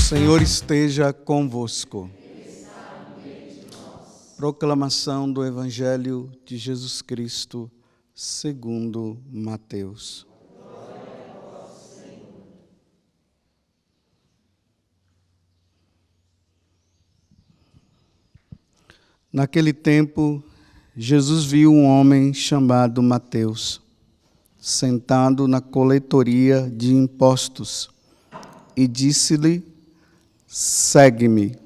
Senhor esteja convosco. Proclamação do Evangelho de Jesus Cristo, segundo Mateus. Naquele tempo, Jesus viu um homem chamado Mateus, sentado na coletoria de impostos, e disse-lhe: segue-me.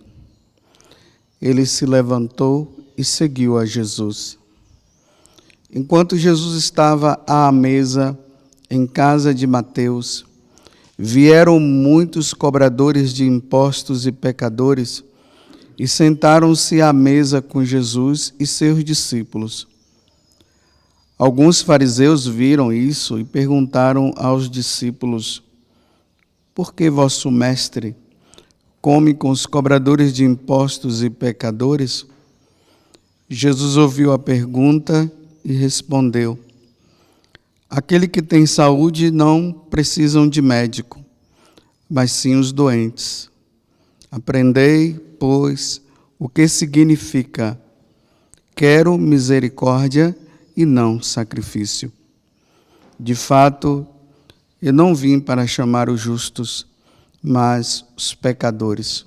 Ele se levantou e seguiu a Jesus. Enquanto Jesus estava à mesa em casa de Mateus, vieram muitos cobradores de impostos e pecadores e sentaram-se à mesa com Jesus e seus discípulos. Alguns fariseus viram isso e perguntaram aos discípulos: por que vosso mestre come com os cobradores de impostos e pecadores? Jesus ouviu a pergunta e respondeu: aquele que tem saúde não precisam de médico, mas sim os doentes. Aprendei, pois, o que significa: quero misericórdia e não sacrifício. De fato, eu não vim para chamar os justos, mas os pecadores.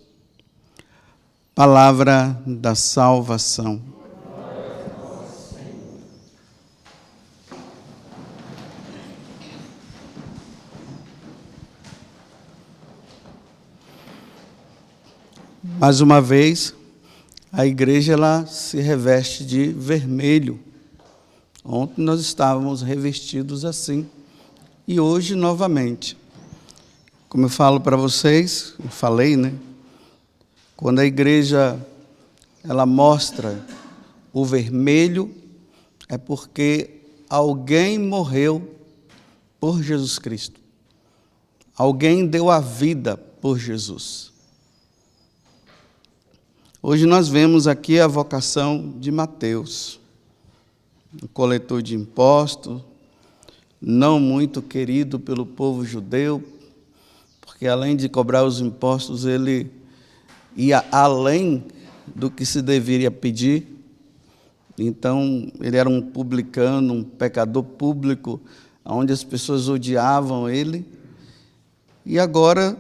Palavra da salvação. Mais uma vez, a igreja ela se reveste de vermelho. Ontem nós estávamos revestidos assim. E hoje, novamente. Como eu falo para vocês, eu falei, né? Quando a igreja ela mostra o vermelho, é porque alguém morreu por Jesus Cristo. Alguém deu a vida por Jesus. Hoje nós vemos aqui a vocação de Mateus, um coletor de impostos, não muito querido pelo povo judeu, porque além de cobrar os impostos, ele ia além do que se deveria pedir. Então, ele era um publicano, um pecador público, onde as pessoas odiavam ele. E agora,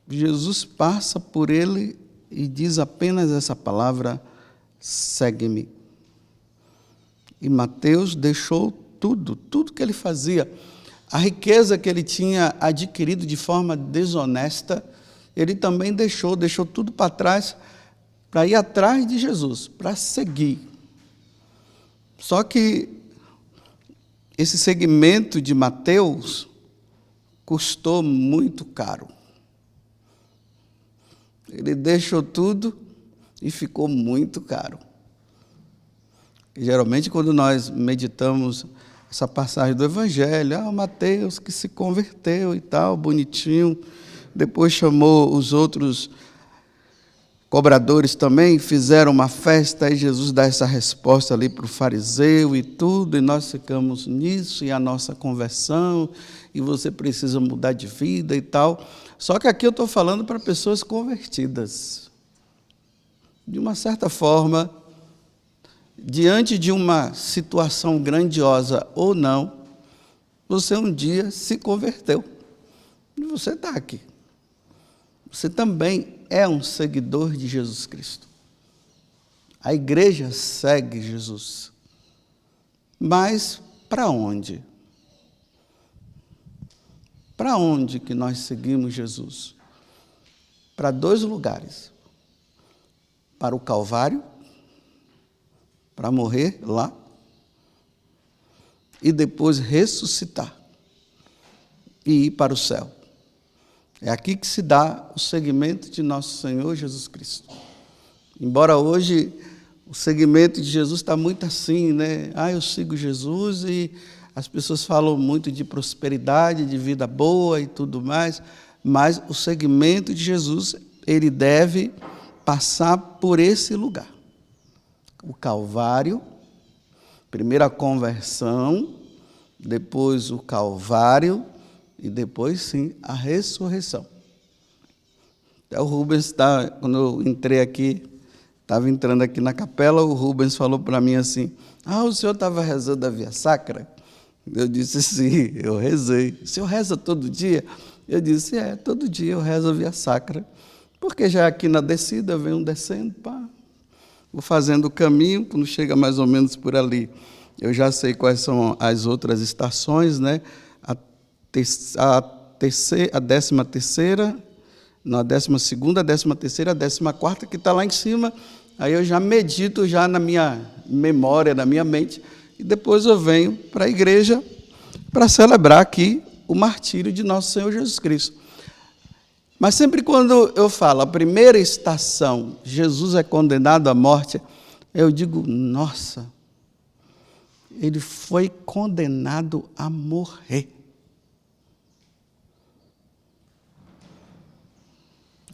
Jesus passa por ele e diz apenas essa palavra: segue-me. E Mateus deixou tudo que ele fazia, a riqueza que ele tinha adquirido de forma desonesta, ele também deixou tudo para trás, para ir atrás de Jesus, para seguir. Só que esse seguimento de Mateus custou muito caro. Ele deixou tudo e ficou muito caro. E, geralmente, quando nós meditamos essa passagem do Evangelho, Mateus que se converteu e tal, bonitinho, depois chamou os outros cobradores também, fizeram uma festa, e Jesus dá essa resposta ali para o fariseu e tudo, e nós ficamos nisso, e a nossa conversão, e você precisa mudar de vida e tal. Só que aqui eu estou falando para pessoas convertidas. De uma certa forma, diante de uma situação grandiosa ou não, você um dia se converteu. E você está aqui. Você também é um seguidor de Jesus Cristo. A igreja segue Jesus. Mas para onde? Para onde que nós seguimos Jesus? Para dois lugares. Para o Calvário, para morrer lá, e depois ressuscitar e ir para o céu. É aqui que se dá o seguimento de nosso Senhor Jesus Cristo. Embora hoje o seguimento de Jesus está muito assim, né? Eu sigo Jesus, e as pessoas falam muito de prosperidade, de vida boa e tudo mais, mas o seguimento de Jesus, ele deve passar por esse lugar. O Calvário, primeiro a conversão, depois o Calvário e depois, sim, a ressurreição. Até o Rubens, quando eu entrei aqui, estava entrando aqui na capela, o Rubens falou para mim assim, o senhor estava rezando a Via Sacra? Eu disse, sim, eu rezei. O senhor reza todo dia? Eu disse, todo dia eu rezo a Via Sacra, porque já aqui na descida eu venho descendo, vou fazendo o caminho, quando chega mais ou menos por ali, eu já sei quais são as outras estações, né? A 13ª, não, a 12ª, a 13ª, a 14ª, que está lá em cima, aí eu já medito já na minha memória, na minha mente, e depois eu venho para a igreja para celebrar aqui o martírio de nosso Senhor Jesus Cristo. Mas sempre quando eu falo a primeira estação, Jesus é condenado à morte, eu digo, nossa, ele foi condenado a morrer.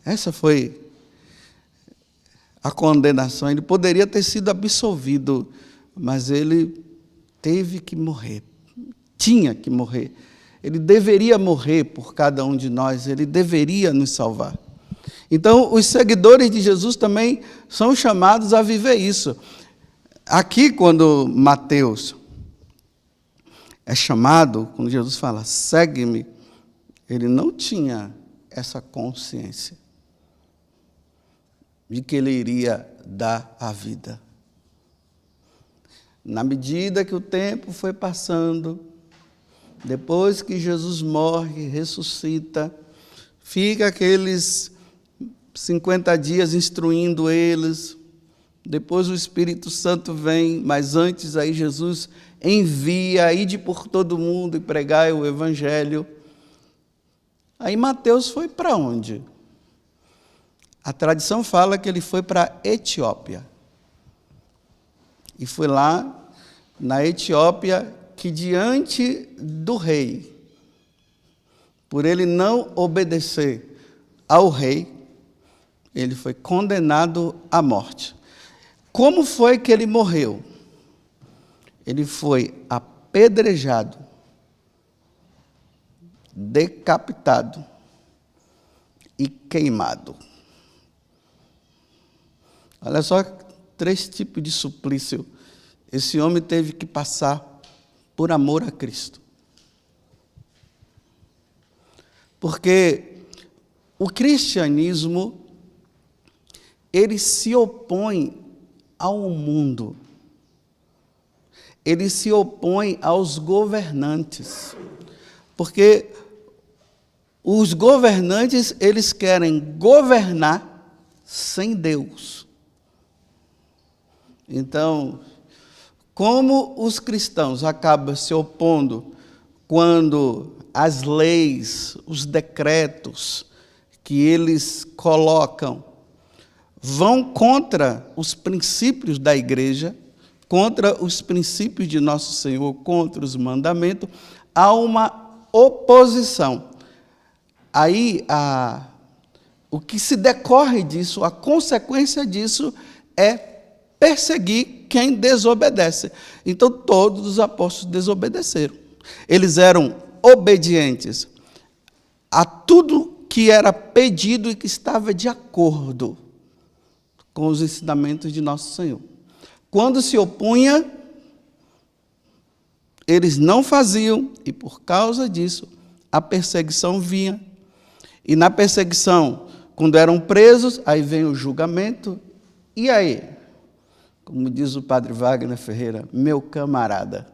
Essa foi a condenação. Ele poderia ter sido absolvido, mas ele teve que morrer. Tinha que morrer. Ele deveria morrer por cada um de nós, ele deveria nos salvar. Então, os seguidores de Jesus também são chamados a viver isso. Aqui, quando Mateus é chamado, quando Jesus fala, segue-me, ele não tinha essa consciência de que ele iria dar a vida. Na medida que o tempo foi passando, depois que Jesus morre, ressuscita, fica aqueles 50 dias instruindo eles, depois o Espírito Santo vem, mas antes aí Jesus envia, ide por todo mundo e pregai o Evangelho. Aí Mateus foi para onde? A tradição fala que ele foi para a Etiópia. E foi lá, na Etiópia, que diante do rei, por ele não obedecer ao rei, ele foi condenado à morte. Como foi que ele morreu? Ele foi apedrejado, decapitado e queimado. Olha só, 3 tipos de suplício esse homem teve que passar por amor a Cristo. Porque o cristianismo, ele se opõe ao mundo. Ele se opõe aos governantes. Porque os governantes, eles querem governar sem Deus. Então, como os cristãos acabam se opondo quando as leis, os decretos que eles colocam vão contra os princípios da igreja, contra os princípios de nosso Senhor, contra os mandamentos, há uma oposição. Aí, o que se decorre disso, a consequência disso é perseguir quem desobedece. Então, todos os apóstolos desobedeceram. Eles eram obedientes a tudo que era pedido e que estava de acordo com os ensinamentos de nosso Senhor. Quando se opunha, eles não faziam, e por causa disso, a perseguição vinha. E na perseguição, quando eram presos, aí vem o julgamento, e aí? Como diz o padre Wagner Ferreira, meu camarada.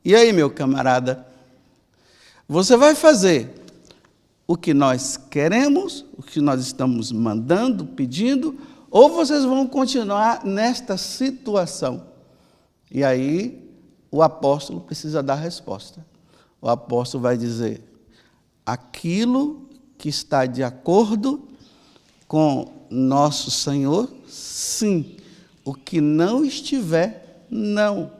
E aí, meu camarada? Você vai fazer o que nós queremos, o que nós estamos mandando, pedindo, ou vocês vão continuar nesta situação? E aí, o apóstolo precisa dar a resposta. O apóstolo vai dizer, aquilo que está de acordo com nosso Senhor, sim. O que não estiver, não.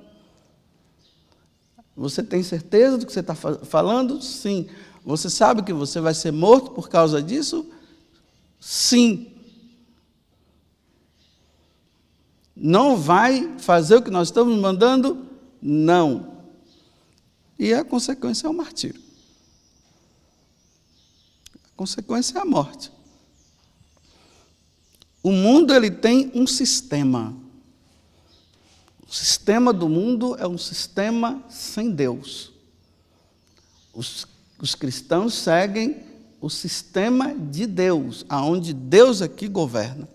Você tem certeza do que você está falando? Sim. Você sabe que você vai ser morto por causa disso? Sim. Não vai fazer o que nós estamos mandando? Não. E a consequência é o martírio. A consequência é a morte. O mundo ele tem um sistema. O sistema do mundo é um sistema sem Deus. Os cristãos seguem o sistema de Deus, aonde Deus aqui governa.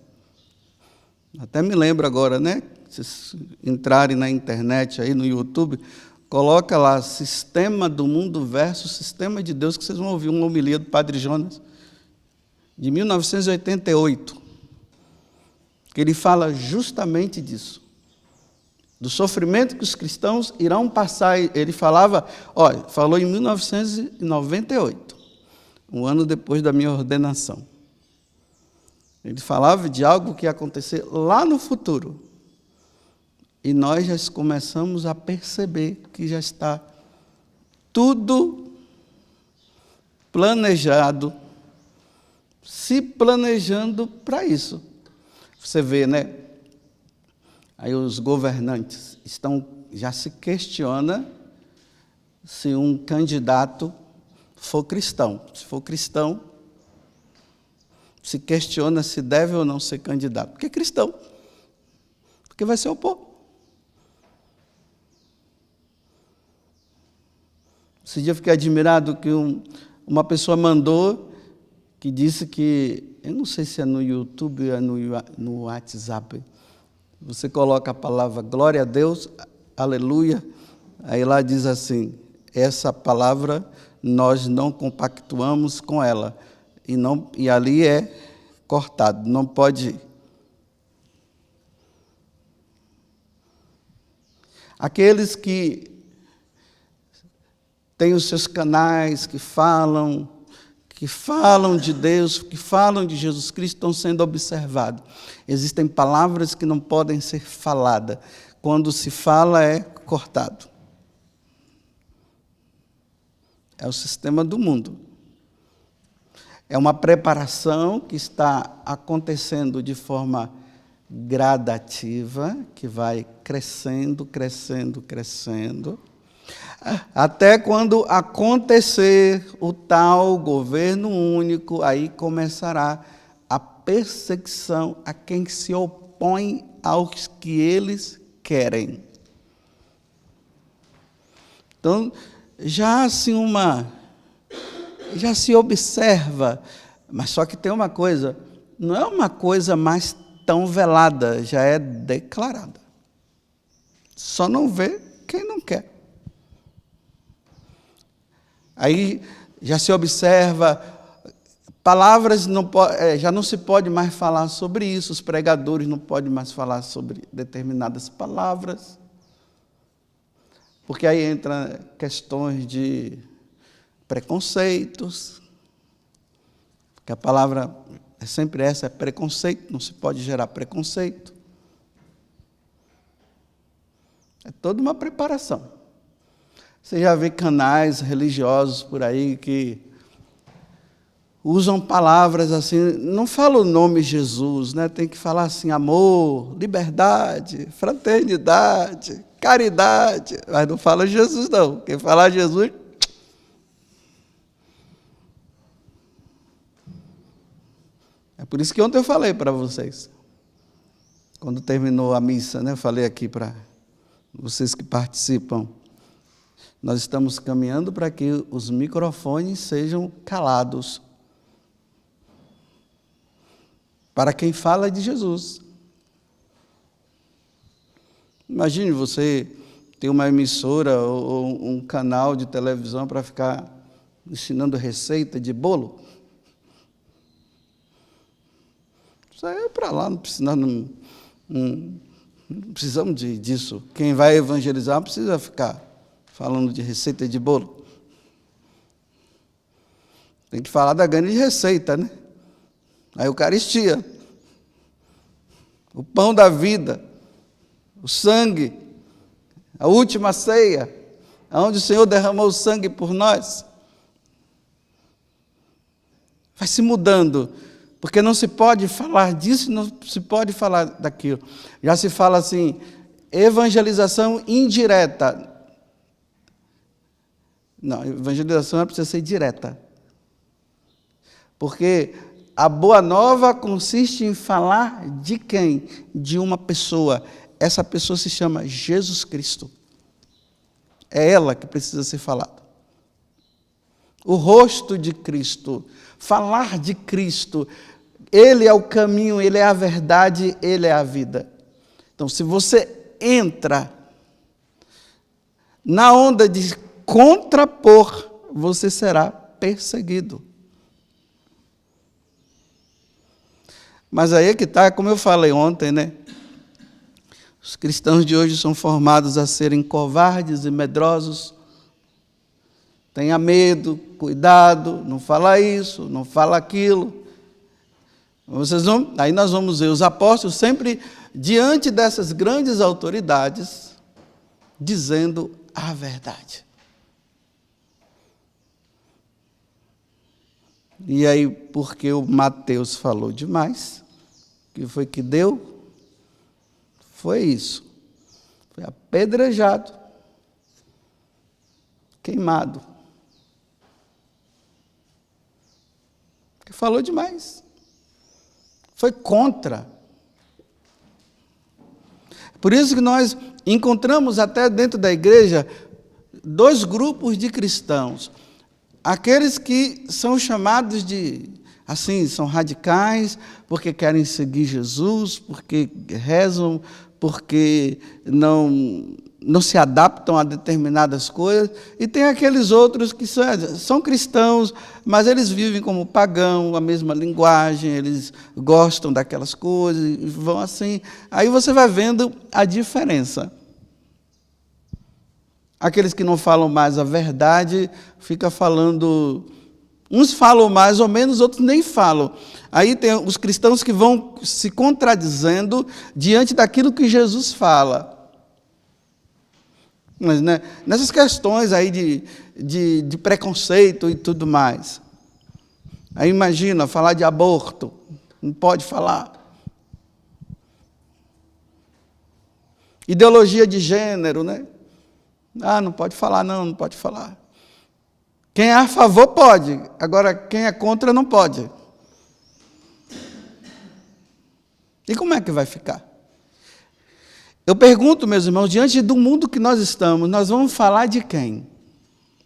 Até me lembro agora, né? Se entrarem na internet, aí no YouTube, coloca lá, sistema do mundo versus sistema de Deus, que vocês vão ouvir uma homilia do Padre Jonas, de 1988, que ele fala justamente disso, do sofrimento que os cristãos irão passar. Ele falou em 1998, um ano depois da minha ordenação. Ele falava de algo que ia acontecer lá no futuro. E nós já começamos a perceber que já está tudo planejado, se planejando para isso. Você vê, né? Aí os governantes já se questiona se um candidato for cristão. Se for cristão, se questiona se deve ou não ser candidato. Porque é cristão. Porque vai ser o povo. Esse dia eu fiquei admirado que uma pessoa mandou, que disse que, eu não sei se é no YouTube ou é no WhatsApp, você coloca a palavra glória a Deus, aleluia, aí lá diz assim, essa palavra nós não compactuamos com ela, e ali é cortado, não pode ir. Aqueles que têm os seus canais, que falam de Deus, que falam de Jesus Cristo, estão sendo observados. Existem palavras que não podem ser faladas. Quando se fala, é cortado. É o sistema do mundo. É uma preparação que está acontecendo de forma gradativa, que vai crescendo, crescendo, crescendo, até quando acontecer o tal governo único, aí começará a perseguição a quem se opõe aos que eles querem. Então, já se observa, mas só que tem uma coisa, não é uma coisa mais tão velada, já é declarada. Só não vê quem não quer. Aí já se observa, palavras já não se pode mais falar sobre isso, os pregadores não podem mais falar sobre determinadas palavras, porque aí entra questões de preconceitos, que a palavra é sempre essa, é preconceito, não se pode gerar preconceito. É toda uma preparação. Você já vê canais religiosos por aí que usam palavras assim, não fala o nome Jesus, né? Tem que falar assim, amor, liberdade, fraternidade, caridade, mas não fala Jesus não. Quem falar Jesus... É por isso que ontem eu falei para vocês, quando terminou a missa, né? Eu falei aqui para vocês que participam, nós estamos caminhando para que os microfones sejam calados. Para quem fala de Jesus. Imagine você ter uma emissora ou um canal de televisão para ficar ensinando receita de bolo. Isso aí é para lá, não precisamos disso. Quem vai evangelizar não precisa ficar falando de receita de bolo. Tem que falar da grande receita, né? A Eucaristia, o pão da vida, o sangue, a última ceia, onde o Senhor derramou o sangue por nós. Vai se mudando, porque não se pode falar disso, não se pode falar daquilo. Já se fala assim, evangelização indireta. Não, evangelização precisa ser direta. Porque a boa nova consiste em falar de quem? De uma pessoa. Essa pessoa se chama Jesus Cristo. É ela que precisa ser falada. O rosto de Cristo. Falar de Cristo. Ele é o caminho, Ele é a verdade, Ele é a vida. Então, se você entra na onda de contrapor, você será perseguido. Mas aí é que está, como eu falei ontem, né? Os cristãos de hoje são formados a serem covardes e medrosos. Tenha medo, cuidado, não fala isso, não fala aquilo. Aí nós vamos ver os apóstolos sempre diante dessas grandes autoridades, dizendo a verdade. E aí, porque o Mateus falou demais, o que foi que deu? Foi isso. Foi apedrejado, queimado. Porque falou demais. Foi contra. Por isso que nós encontramos até dentro da igreja dois grupos de cristãos. Aqueles que são chamados de, assim, são radicais, porque querem seguir Jesus, porque rezam, porque não se adaptam a determinadas coisas. E tem aqueles outros que são cristãos, mas eles vivem como pagão, a mesma linguagem, eles gostam daquelas coisas, e vão assim. Aí você vai vendo a diferença. Aqueles que não falam mais a verdade, ficam falando, uns falam mais ou menos, outros nem falam. Aí tem os cristãos que vão se contradizendo diante daquilo que Jesus fala. Mas, né, nessas questões aí de preconceito e tudo mais. Aí imagina, falar de aborto, não pode falar. Ideologia de gênero, né? Ah, não pode falar, não pode falar. Quem é a favor pode, agora quem é contra não pode. E como é que vai ficar? Eu pergunto, meus irmãos, diante do mundo que nós estamos, nós vamos falar de quem?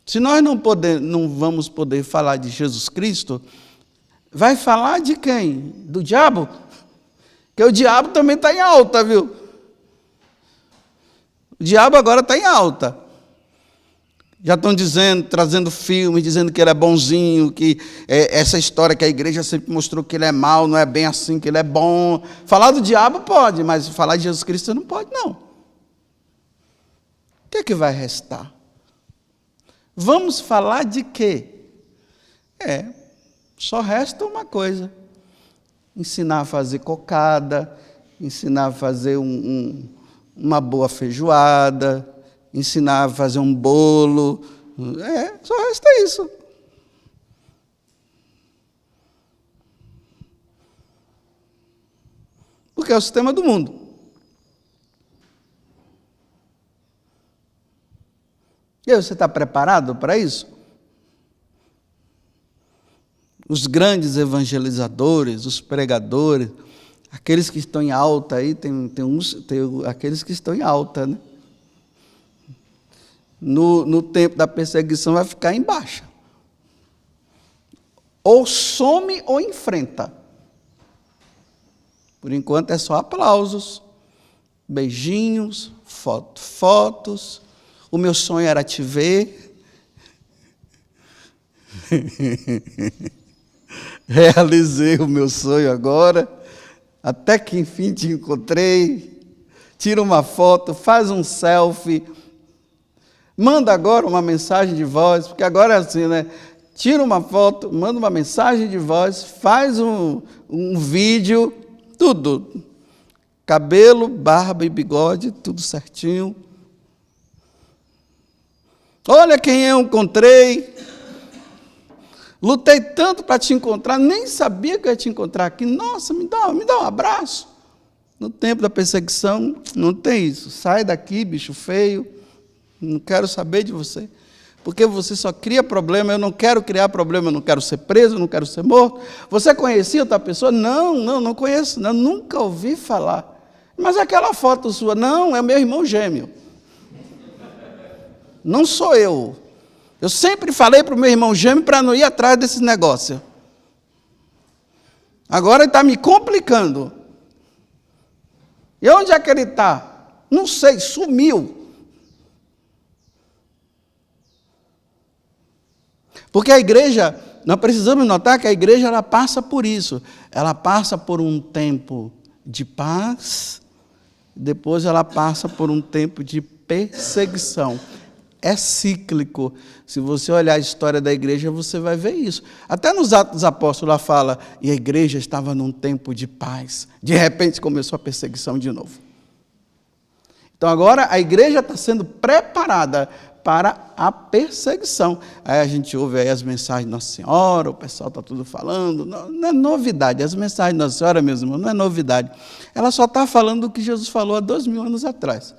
Se nós não vamos poder falar de Jesus Cristo, vai falar de quem? Do diabo? Porque o diabo também está em alta, viu? O diabo agora está em alta. Já estão dizendo, trazendo filmes, dizendo que ele é bonzinho, que essa história que a igreja sempre mostrou que ele é mau, não é bem assim, que ele é bom. Falar do diabo pode, mas falar de Jesus Cristo não pode, não. O que vai restar? Vamos falar de quê? Só resta uma coisa. Ensinar a fazer cocada, ensinar a fazer uma boa feijoada, ensinar a fazer um bolo, só resta isso. Porque é o sistema do mundo. E aí, você está preparado para isso? Os grandes evangelizadores, os pregadores, aqueles que estão em alta aí, tem aqueles que estão em alta, né? No tempo da perseguição vai ficar em baixa. Ou some ou enfrenta. Por enquanto é só aplausos, beijinhos, fotos. O meu sonho era te ver. Realizei o meu sonho agora. Até que enfim te encontrei. Tira uma foto, faz um selfie. Manda agora uma mensagem de voz, porque agora é assim, né? Tira uma foto, manda uma mensagem de voz, faz um vídeo, tudo. Cabelo, barba e bigode, tudo certinho. Olha quem eu encontrei. Lutei tanto para te encontrar, nem sabia que eu ia te encontrar aqui. Nossa, me dá um abraço. No tempo da perseguição, não tem isso. Sai daqui, bicho feio. Não quero saber de você. Porque você só cria problema. Eu não quero criar problema, eu não quero ser preso, eu não quero ser morto. Você conhecia outra pessoa? Não conheço, não, nunca ouvi falar. Mas aquela foto sua, não, é meu irmão gêmeo. Não sou eu. Eu sempre falei para o meu irmão gêmeo para não ir atrás desse negócio. Agora ele está me complicando. E onde é que ele está? Não sei, sumiu. Porque a igreja, nós precisamos notar que a igreja ela passa por isso. Ela passa por um tempo de paz, depois ela passa por um tempo de perseguição. É cíclico. Se você olhar a história da igreja, você vai ver isso. Até nos Atos dos Apóstolos lá fala, e a igreja estava num tempo de paz. De repente começou a perseguição de novo. Então agora a igreja está sendo preparada para a perseguição. Aí a gente ouve aí as mensagens de Nossa Senhora, o pessoal está tudo falando, não é novidade, as mensagens de Nossa Senhora, meus irmãos, não é novidade. Ela só está falando do que Jesus falou há 2000 anos atrás.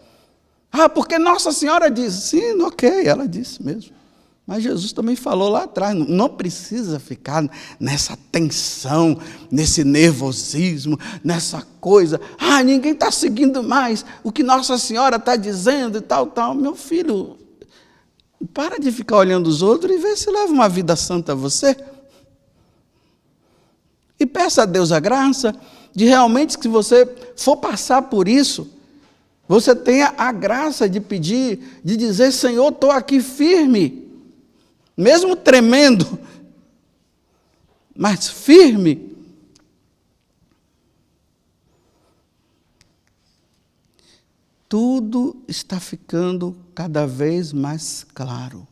Porque Nossa Senhora disse, sim, ok, ela disse mesmo. Mas Jesus também falou lá atrás, não precisa ficar nessa tensão, nesse nervosismo, nessa coisa. Ninguém está seguindo mais o que Nossa Senhora está dizendo e tal. Meu filho, para de ficar olhando os outros e vê se leva uma vida santa você. E peça a Deus a graça de realmente, se você for passar por isso, você tenha a graça de pedir, de dizer, Senhor, estou aqui firme, mesmo tremendo, mas firme. Tudo está ficando cada vez mais claro.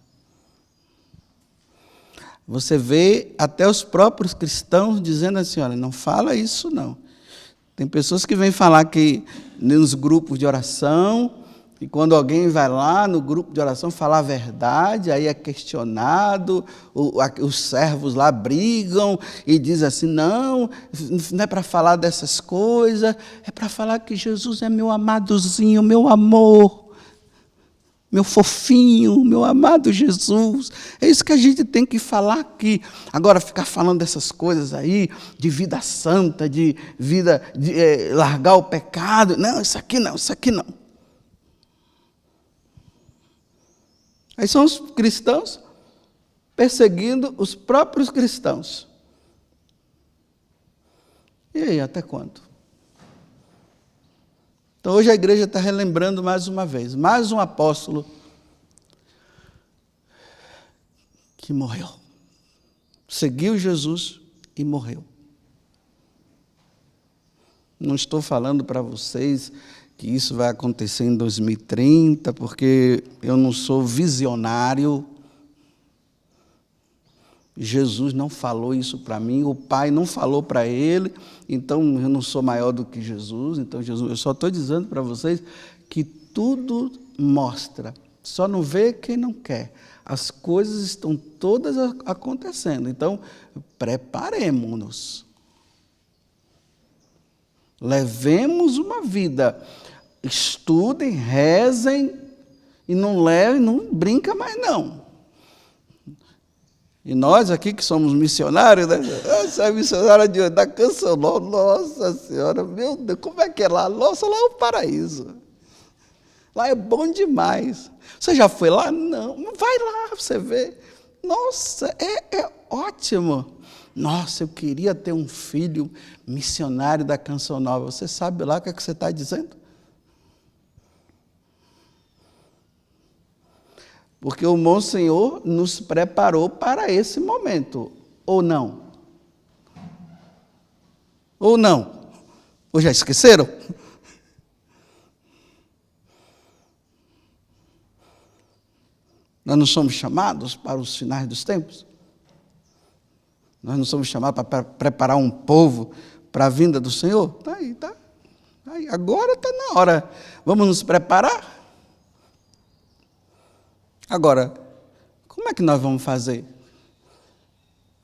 Você vê até os próprios cristãos dizendo assim, olha, não fala isso não. Tem pessoas que vêm falar que nos grupos de oração, e quando alguém vai lá no grupo de oração falar a verdade, aí é questionado, os servos lá brigam e dizem assim, não é para falar dessas coisas, é para falar que Jesus é meu amadozinho, meu amor, meu fofinho, meu amado Jesus. É isso que a gente tem que falar aqui. Agora, ficar falando dessas coisas aí, de vida santa, de vida, de largar o pecado. Não, isso aqui não, isso aqui não. Aí são os cristãos perseguindo os próprios cristãos. E aí, até quando? Então, hoje a igreja está relembrando mais uma vez, mais um apóstolo que morreu. Seguiu Jesus e morreu. Não estou falando para vocês que isso vai acontecer em 2030, porque eu não sou visionário. Jesus não falou isso para mim, o Pai não falou para ele, então eu não sou maior do que Jesus. Então, eu só estou dizendo para vocês que tudo mostra, só não vê quem não quer. As coisas estão todas acontecendo, então preparemo-nos. Levemos uma vida, estudem, rezem, e não brinca mais não. E nós aqui que somos missionários, né? Essa é missionária da Canção Nova, nossa senhora, meu Deus, como é que é lá? Nossa, lá é o paraíso. Lá é bom demais. Você já foi lá? Não. Vai lá, você vê. Nossa, é ótimo. Nossa, eu queria ter um filho missionário da Canção Nova. Você sabe lá o que é que você está dizendo? Porque o Monsenhor nos preparou para esse momento, ou não? Ou não? Ou já esqueceram? Nós não somos chamados para os finais dos tempos? Nós não somos chamados para preparar um povo para a vinda do Senhor? Está aí, está. Aí, agora está na hora. Vamos nos preparar? Agora, como é que nós vamos fazer?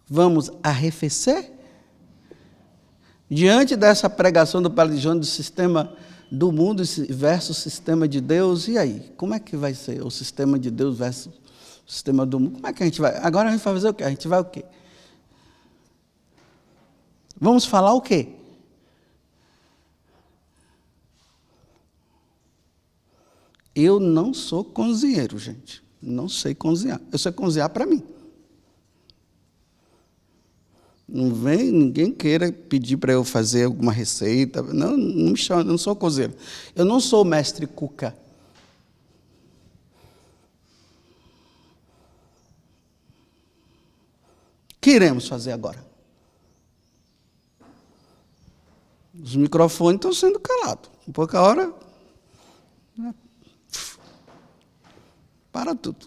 Vamos arrefecer? Diante dessa pregação do Padre João do sistema do mundo versus o sistema de Deus, e aí? Como é que vai ser o sistema de Deus versus sistema do mundo. Como é que a gente vai? Agora a gente vai fazer o quê? A gente vai o quê? Vamos falar o quê? Eu não sou cozinheiro, gente. Não sei cozinhar. Eu sei cozinhar para mim. Não vem ninguém queira pedir para eu fazer alguma receita. Não me chama, eu não sou cozinheiro. Eu não sou mestre cuca. O que iremos fazer agora? Os microfones estão sendo calados. Em pouca hora, para tudo.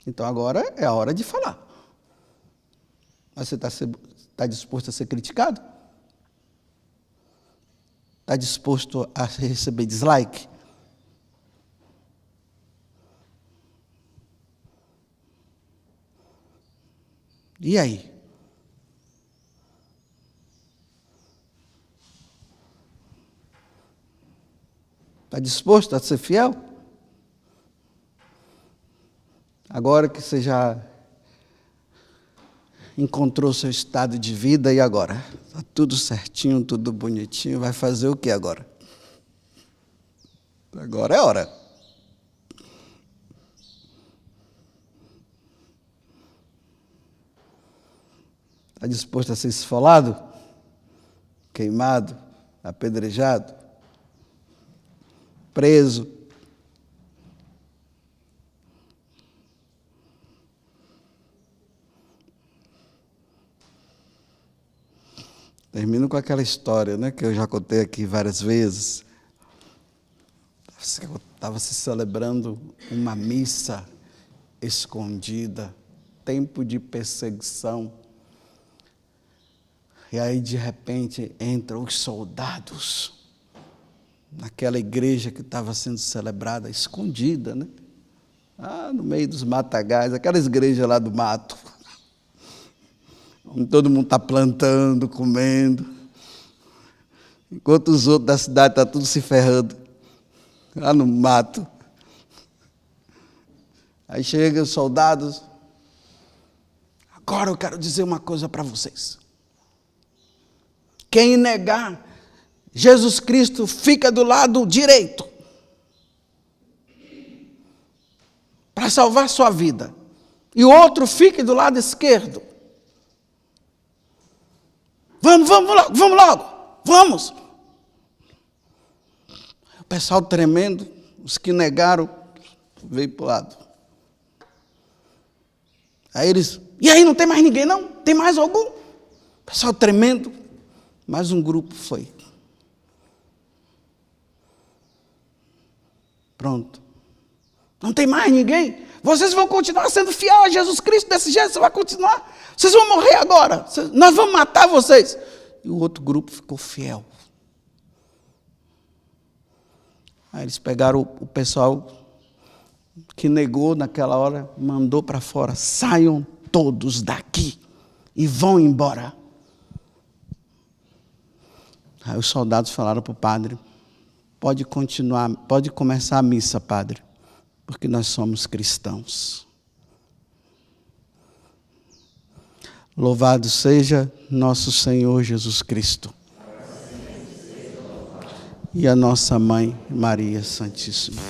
Então agora é a hora de falar. Mas você está disposto a ser criticado? Está disposto a receber dislike? E aí? Está disposto a ser fiel? Agora que você já encontrou seu estado de vida, e agora? Está tudo certinho, tudo bonitinho, vai fazer o que agora? Agora é a hora. Está disposto a ser esfolado? Queimado? Apedrejado? Preso? Termino com aquela história, né, que eu já contei aqui várias vezes. Estava se celebrando uma missa escondida, tempo de perseguição. E aí, de repente, entram os soldados naquela igreja que estava sendo celebrada, escondida, né? No meio dos matagais, aquelas igrejas lá do mato. Onde todo mundo está plantando, comendo. Enquanto os outros da cidade estão tudo se ferrando. Lá no mato. Aí chegam os soldados. Agora eu quero dizer uma coisa para vocês. Quem negar Jesus Cristo fica do lado direito para salvar sua vida. E o outro fica do lado esquerdo. Vamos logo. O pessoal tremendo, os que negaram, veio para o lado. Aí eles, e aí não tem mais ninguém não? Tem mais algum? O pessoal tremendo, mais um grupo foi. Pronto. Não tem mais ninguém? Vocês vão continuar sendo fiel a Jesus Cristo desse jeito? Você vai continuar? Vocês vão morrer agora? Nós vamos matar vocês. E o outro grupo ficou fiel. Aí eles pegaram o pessoal que negou naquela hora, mandou para fora. Saiam todos daqui e vão embora. Aí os soldados falaram para o padre, pode começar a missa, padre, porque nós somos cristãos. Louvado seja nosso Senhor Jesus Cristo. E a nossa Mãe Maria Santíssima.